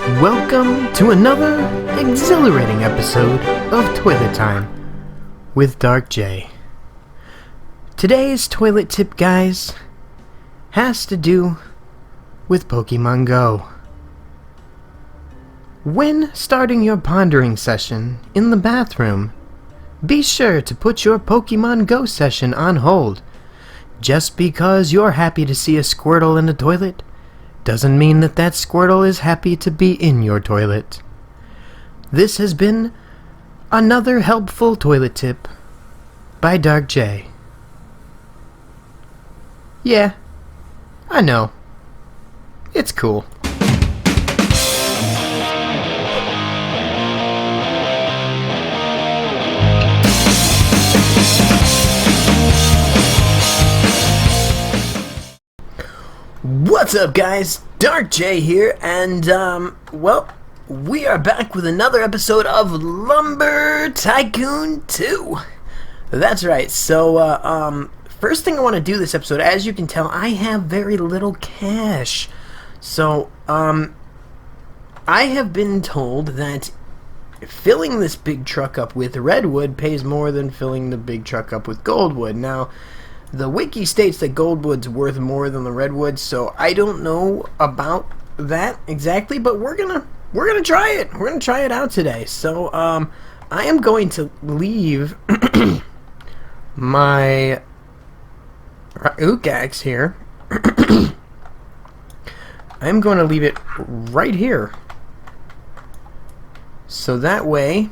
Welcome to another exhilarating episode of Toilet Time with Dark J. Today's toilet tip, guys, has to do with Pokemon Go. When starting your pondering session in the bathroom, be sure to put your Pokemon Go session on hold. Just because you're happy to see a Squirtle in the toilet doesn't mean that that Squirtle is happy to be in your toilet. This has been another helpful toilet tip by Dark J. Yeah, I know. It's cool. What's up, guys? Dark J here, and well, we are back with another episode of Lumber Tycoon 2. That's right. So first thing I want to do this episode, as you can tell, I have very little cash. So I have been told that filling this big truck up with redwood pays more than filling the big truck up with goldwood. Now, the wiki states that goldwood's worth more than the redwood, so I don't know about that exactly, but we're gonna try it. We're gonna try it out today. So I am going to leave my Ook axe here. I'm going to leave it right here, so that way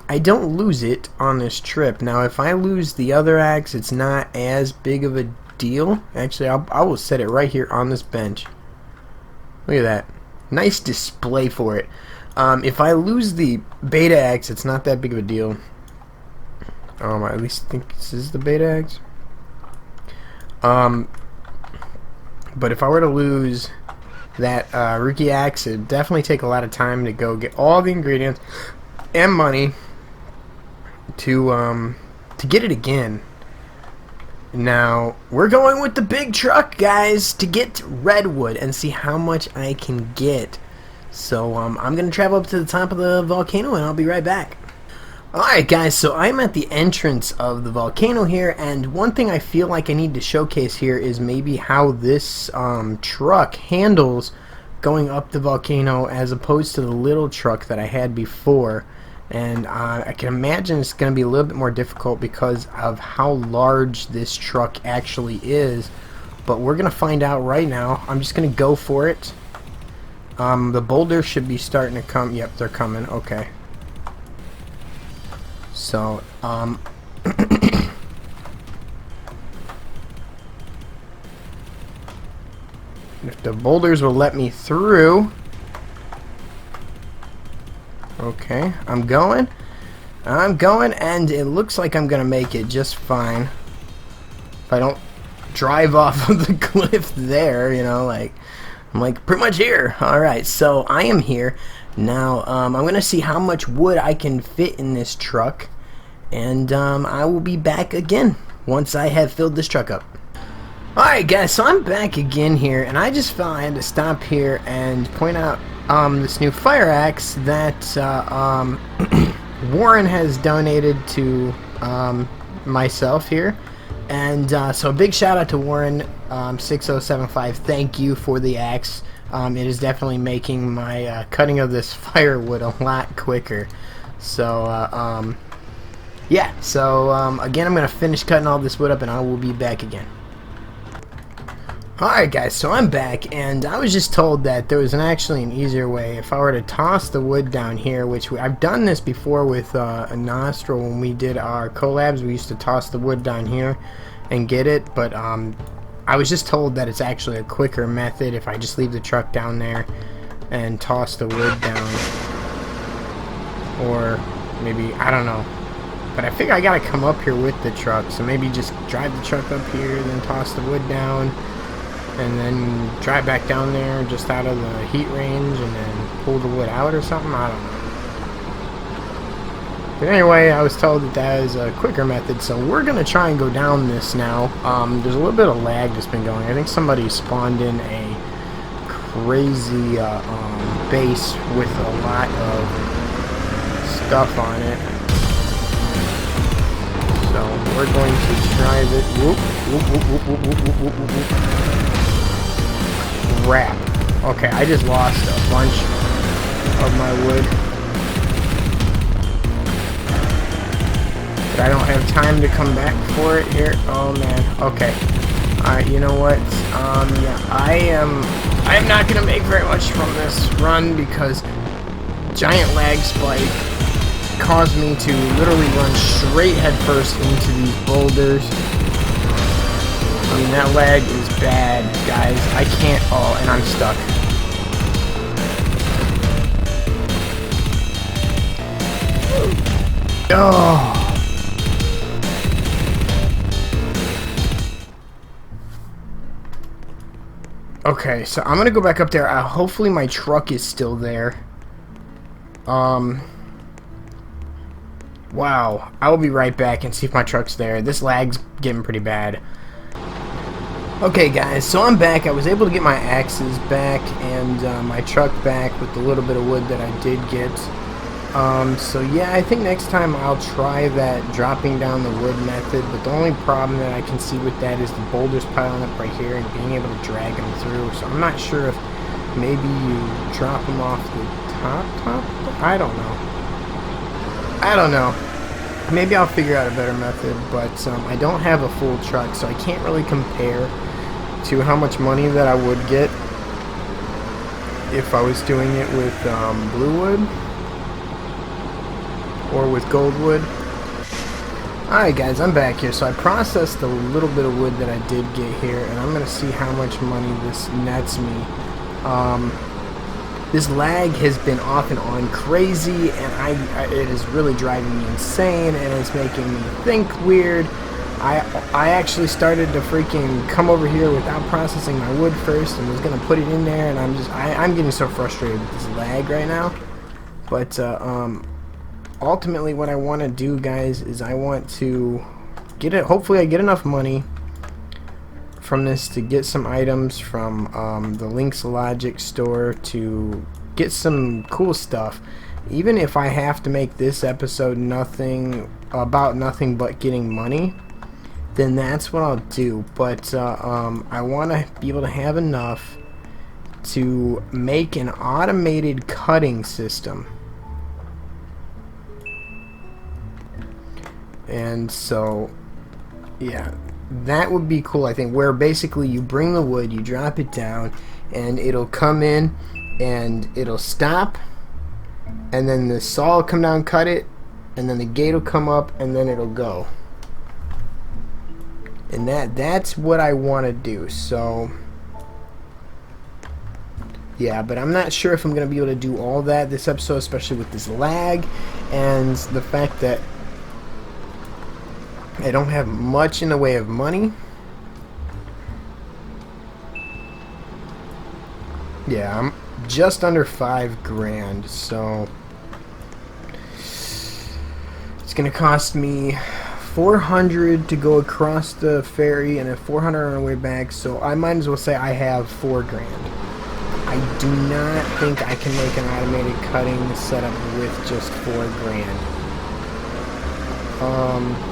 I don't lose it on this trip. Now, if I lose the other axe, it's not as big of a deal. Actually, I will set it right here on this bench. Look at that. Nice display for it. If I lose the beta axe, it's not that big of a deal. I at least think this is the beta axe. But if I were to lose that rookie axe, it'd definitely take a lot of time to go get all the ingredients and money to get it again. Now we're going with the big truck, guys, to get redwood and see how much I can get. So I'm gonna travel up to the top of the volcano and I'll be right back. Alright, guys, so I'm at the entrance of the volcano here, and one thing I feel like I need to showcase here is maybe how this truck handles going up the volcano as opposed to the little truck that I had before. And I can imagine it's going to be a little bit more difficult because of how large this truck actually is. But we're going to find out right now. I'm just going to go for it. The boulders should be starting to come. Yep, they're coming. Okay. So, if the boulders will let me through. Okay, I'm going, and it looks like I'm gonna make it just fine. If I don't drive off of the cliff there, you know, I'm like pretty much here. Alright, so I am here. Now, I'm gonna see how much wood I can fit in this truck, and I will be back again once I have filled this truck up. Alright, guys, so I'm back again here, and I just felt I had to stop here and point out this new fire axe that Warren has donated to myself here. And so a big shout out to Warren 6075. Thank you for the axe. It is definitely making my cutting of this firewood a lot quicker. So yeah, so again, I'm gonna finish cutting all this wood up and I will be back again. Alright, guys, so I'm back, and I was just told that there was actually an easier way. If I were to toss the wood down here, which I've done this before with a nostril when we did our collabs. We used to toss the wood down here and get it, but I was just told that it's actually a quicker method if I just leave the truck down there and toss the wood down. Or maybe, I don't know. But I figure I gotta come up here with the truck, so maybe just drive the truck up here, then toss the wood down, and then drive back down there just out of the heat range and then pull the wood out or something. I don't know. But anyway, I was told that that is a quicker method, so we're going to try and go down this now. There's a little bit of lag that's been going. I think somebody spawned in a crazy base with a lot of stuff on it. So we're going to try this. Whoop, whoop, whoop, whoop, whoop, whoop, whoop, whoop, whoop. Crap. Okay, I just lost a bunch of my wood. But I don't have time to come back for it here. Oh man. Okay. Alright, you know what? Yeah, I am not gonna make very much from this run because giant lag spike caused me to literally run straight headfirst into these boulders. I mean, that lag is bad, guys. I can't. Oh, and I'm stuck. Oh. Okay, so I'm gonna go back up there. Hopefully my truck is still there. Wow. I will be right back and see if my truck's there. This lag's getting pretty bad. Okay, guys, so I'm back. I was able to get my axes back and my truck back with the little bit of wood that I did get. So yeah, I think next time I'll try that dropping down the wood method, but the only problem that I can see with that is the boulders piling up right here and being able to drag them through. So I'm not sure if maybe you drop them off the top? I don't know. Maybe I'll figure out a better method, but I don't have a full truck, so I can't really compare to how much money that I would get if I was doing it with blue wood or with gold wood. Alright guys, I'm back here. So I processed the little bit of wood that I did get here, and I'm going to see how much money this nets me. This lag has been off and on crazy, and it is really driving me insane, and it's making me think weird. I actually started to freaking come over here without processing my wood first, and was gonna put it in there, and I'm getting so frustrated with this lag right now. But ultimately, what I want to do, guys, is I want to get it. Hopefully, I get enough money from this to get some items from the Link's Logic store to get some cool stuff. Even if I have to make this episode about nothing but getting money, then that's what I'll do. But I want to be able to have enough to make an automated cutting system. And so, yeah, that would be cool, I think, where basically you bring the wood, you drop it down, and it'll come in and it'll stop, and then the saw will come down, cut it, and then the gate will come up, and then it'll go. And that's what I want to do. So yeah, but I'm not sure if I'm going to be able to do all that this episode, especially with this lag and the fact that I don't have much in the way of money. Yeah, I'm just under $5,000, so it's gonna cost me $400 to go across the ferry and then $400 on the way back. So I might as well say I have $4,000. I do not think I can make an automated cutting setup with just $4,000.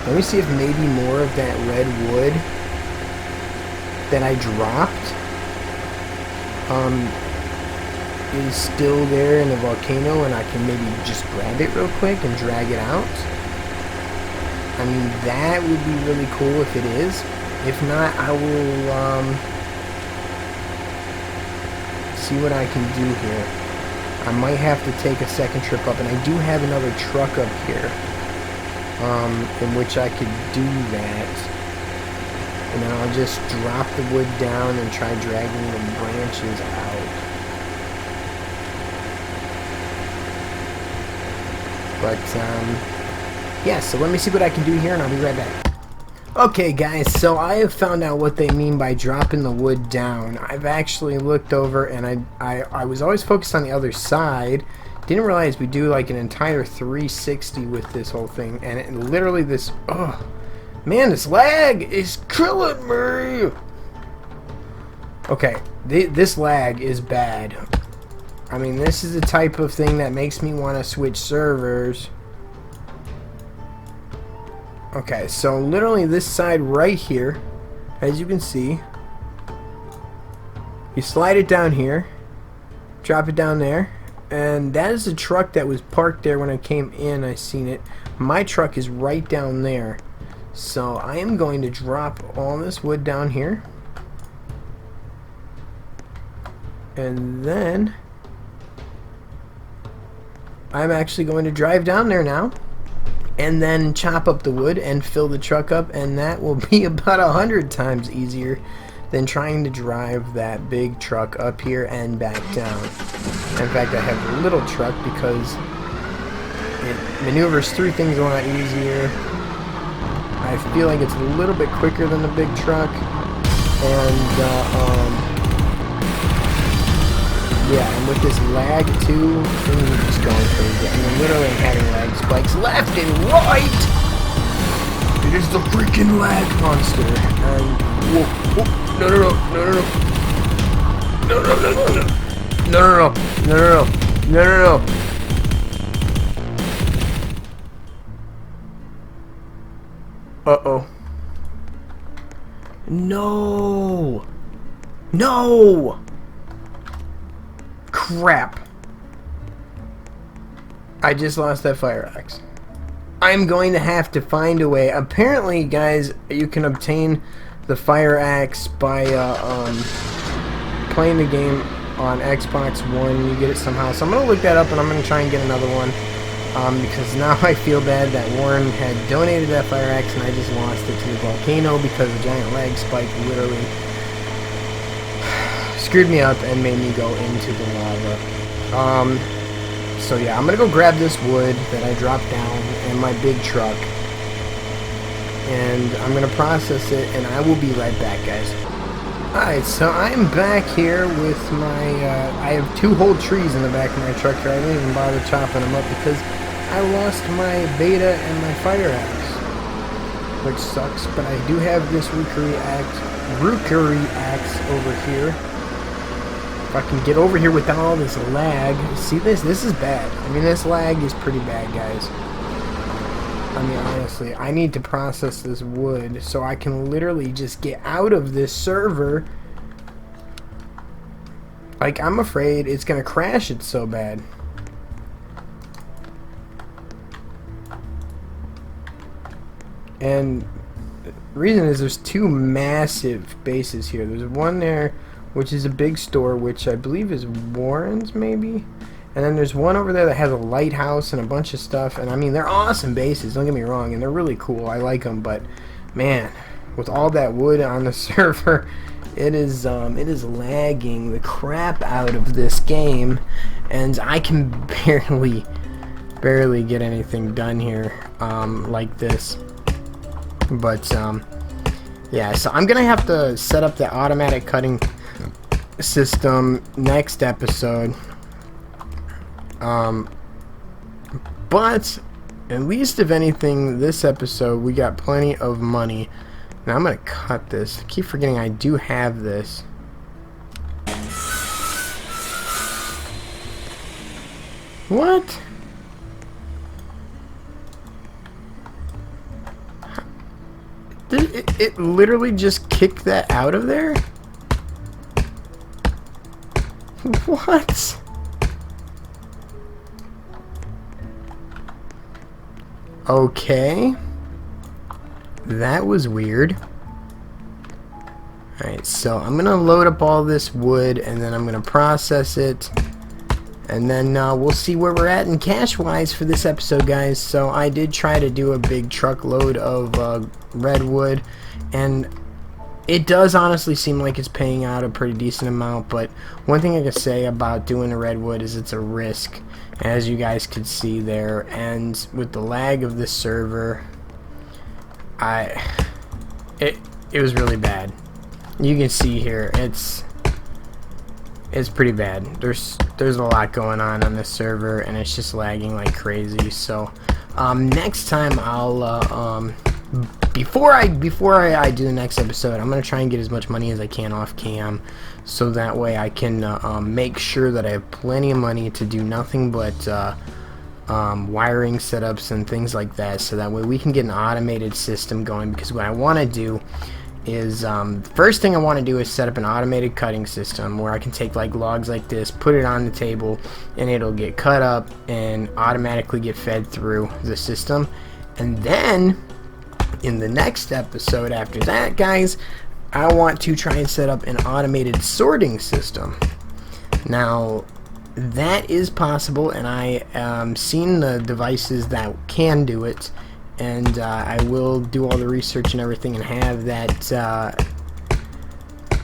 Let me see if maybe more of that red wood that I dropped is still there in the volcano, and I can maybe just grab it real quick and drag it out. I mean, that would be really cool if it is. If not, I will see what I can do here. I might have to take a second trip up, and I do have another truck up here in which I could do that, and then I'll just drop the wood down and try dragging the branches out. But yeah, so let me see what I can do here, and I'll be right back. Okay guys, so I have found out what they mean by dropping the wood down. I've actually looked over, and I was always focused on the other side. Didn't realize we do like an entire 360 with this whole thing, and it literally this, oh man, this lag is killing me. Okay, This lag is bad. I mean, this is the type of thing that makes me want to switch servers. Okay, so literally this side right here, as you can see, you slide it down here, drop it down there, and that is the truck that was parked there when I came in. I seen it. My truck is right down there. So I am going to drop all this wood down here. And then I'm actually going to drive down there now and then chop up the wood and fill the truck up, and that will be about 100 times easier than trying to drive that big truck up here and back down. In fact, I have a little truck because it maneuvers through things a lot easier. I feel like it's a little bit quicker than the big truck, and yeah, and with this lag too, things are just going crazy. I mean, literally I'm having lag spikes left and right! It is the freaking lag monster. And whoa, whoa, no, no, no, no, no, no, no, no, no, no, no, no, no, no. Uh-oh. No! No! Crap. I just lost that fire axe. I'm going to have to find a way. Apparently, guys, you can obtain the fire axe by playing the game on Xbox One. You get it somehow. So I'm going to look that up, and I'm going to try and get another one. Because now I feel bad that Warren had donated that fire axe, and I just lost it to the volcano because a giant lag spike literally screwed me up and made me go into the lava. So yeah, I'm gonna go grab this wood that I dropped down in my big truck, and I'm gonna process it, and I will be right back, guys. Alright, so I'm back here with my, I have 2 whole trees in the back of my truck here. I didn't even bother chopping them up because I lost my beta and my fire axe, which sucks, but I do have this rookery axe over here. If I can get over here without all this lag. See this? This is bad. I mean, this lag is pretty bad, guys. I mean, honestly, I need to process this wood so I can literally just get out of this server. Like, I'm afraid it's gonna crash it so bad. And the reason is there's 2 massive bases here. There's one there, which is a big store, which I believe is Warren's, maybe? And then there's one over there that has a lighthouse and a bunch of stuff. And I mean, they're awesome bases, don't get me wrong, and they're really cool. I like them, but man, with all that wood on the server, it is lagging the crap out of this game, and I can barely get anything done here like this. But yeah, so I'm gonna have to set up the automatic cutting system next episode. But at least if anything, this episode we got plenty of money. Now I'm gonna cut this. I keep forgetting I do have this. What? Did it literally just kick that out of there? What? Okay. That was weird. Alright, so I'm gonna load up all this wood and then I'm gonna process it. And then we'll see where we're at in cash-wise for this episode, guys. So I did try to do a big truckload of redwood, and it does honestly seem like it's paying out a pretty decent amount. But one thing I can say about doing a redwood is it's a risk, as you guys could see there. And with the lag of this server, it was really bad. You can see here, it's pretty bad. There's a lot going on this server, and it's just lagging like crazy. So next time I'll before I do the next episode, I'm gonna try and get as much money as I can off cam, so that way I can make sure that I have plenty of money to do nothing but wiring setups and things like that, so that way we can get an automated system going. Because what I want to do is the first thing I want to do is set up an automated cutting system where I can take like logs like this, put it on the table, and it'll get cut up and automatically get fed through the system. And then in the next episode after that, guys, I want to try and set up an automated sorting system. Now that is possible, and I seen the devices that can do it, and I will do all the research and everything and have that,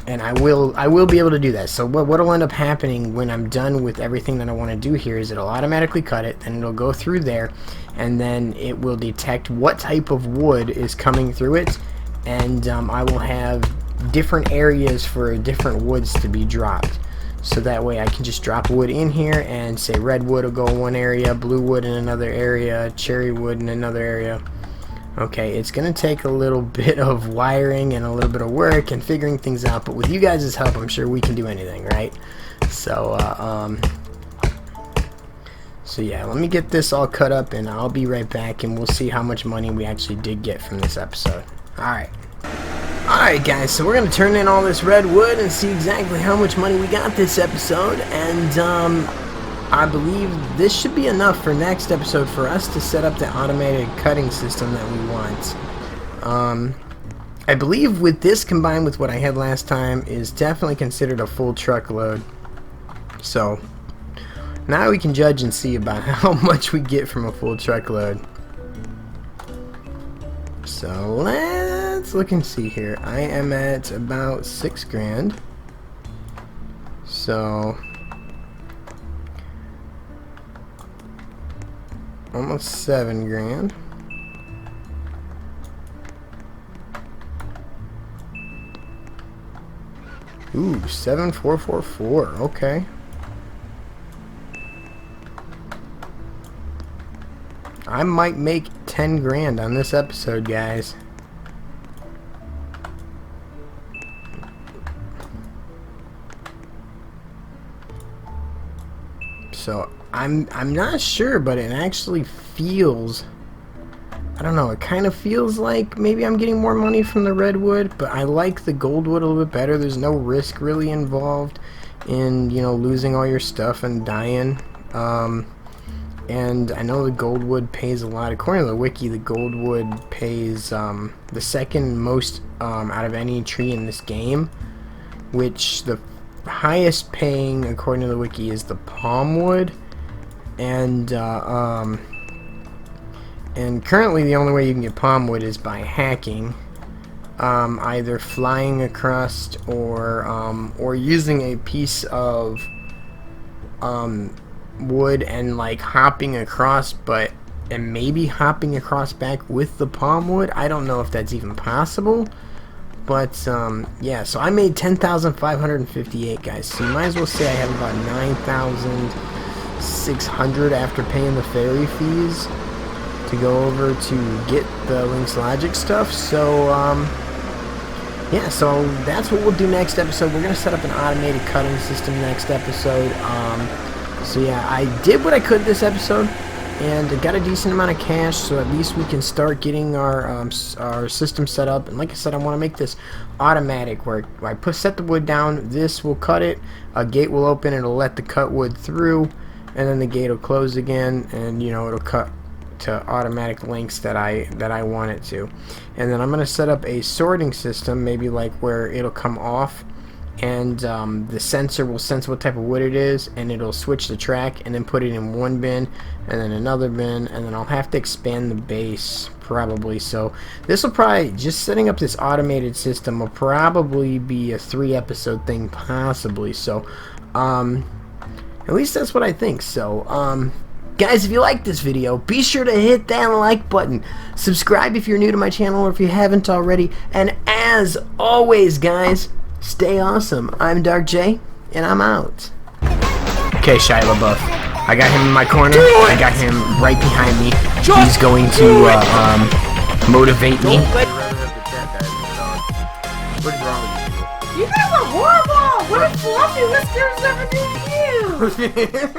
and I will be able to do that. So what'll end up happening when I'm done with everything that I want to do here is it'll automatically cut it, and it'll go through there, and then it will detect what type of wood is coming through it, and I will have different areas for different woods to be dropped. So that way I can just drop wood in here and say red wood will go in one area, blue wood in another area, cherry wood in another area. Okay, it's going to take a little bit of wiring and a little bit of work and figuring things out, but with you guys' help, I'm sure we can do anything, right? So, so yeah, let me get this all cut up and I'll be right back, and we'll see how much money we actually did get from this episode. Alright. Alright guys, so we're going to turn in all this red wood and see exactly how much money we got this episode, and I believe this should be enough for next episode for us to set up the automated cutting system that we want. I believe with this combined with what I had last time is definitely considered a full truckload. So now we can judge and see about how much we get from a full truckload. So let's look and see here. I am at about 6 grand. So almost 7 grand. Ooh, 7,444. Okay. I might make 10 grand on this episode, guys. So I'm not sure, but it actually feels, I don't know, it kind of feels like maybe I'm getting more money from the redwood, but I like the goldwood a little bit better. There's no risk really involved in, you know, losing all your stuff and dying. And I know the goldwood pays a lot. According to the wiki, the goldwood pays the second most out of any tree in this game, which the highest paying, according to the wiki, is the palmwood. And currently the only way you can get palmwood is by hacking, either flying across or using a piece of wood and like hopping across, and maybe hopping across back with the palmwood. I don't know if that's even possible, but yeah. So I made 10,558, guys. So you might as well say I have about 9,600 after paying the ferry fees to go over to get the Link's Logic stuff. So yeah, so that's what we'll do next episode. We're gonna set up an automated cutting system next episode. So yeah, I did what I could this episode, and got a decent amount of cash, so at least we can start getting our system set up. And like I said, I want to make this automatic, where I set the wood down, this will cut it, a gate will open, it'll let the cut wood through, and then the gate will close again, and you know, it'll cut to automatic lengths that I want it to. And then I'm going to set up a sorting system, maybe like where it'll come off, and the sensor will sense what type of wood it is, and it'll switch the track and then put it in one bin and then another bin, and then I'll have to expand the base probably. So this will probably, just setting up this automated system will probably be a 3-episode thing possibly. So at least that's what I think. So guys, if you like this video, be sure to hit that like button, subscribe if you're new to my channel or if you haven't already, and as always guys, stay awesome. I'm Dark J, and I'm out. Okay, Shia LaBeouf. I got him in my corner. I got him right behind me. He's going to motivate me. I'd rather have the cat guys than the dog. What is wrong with you people? You guys are horrible! What did Fluffy Whiskers ever do to you?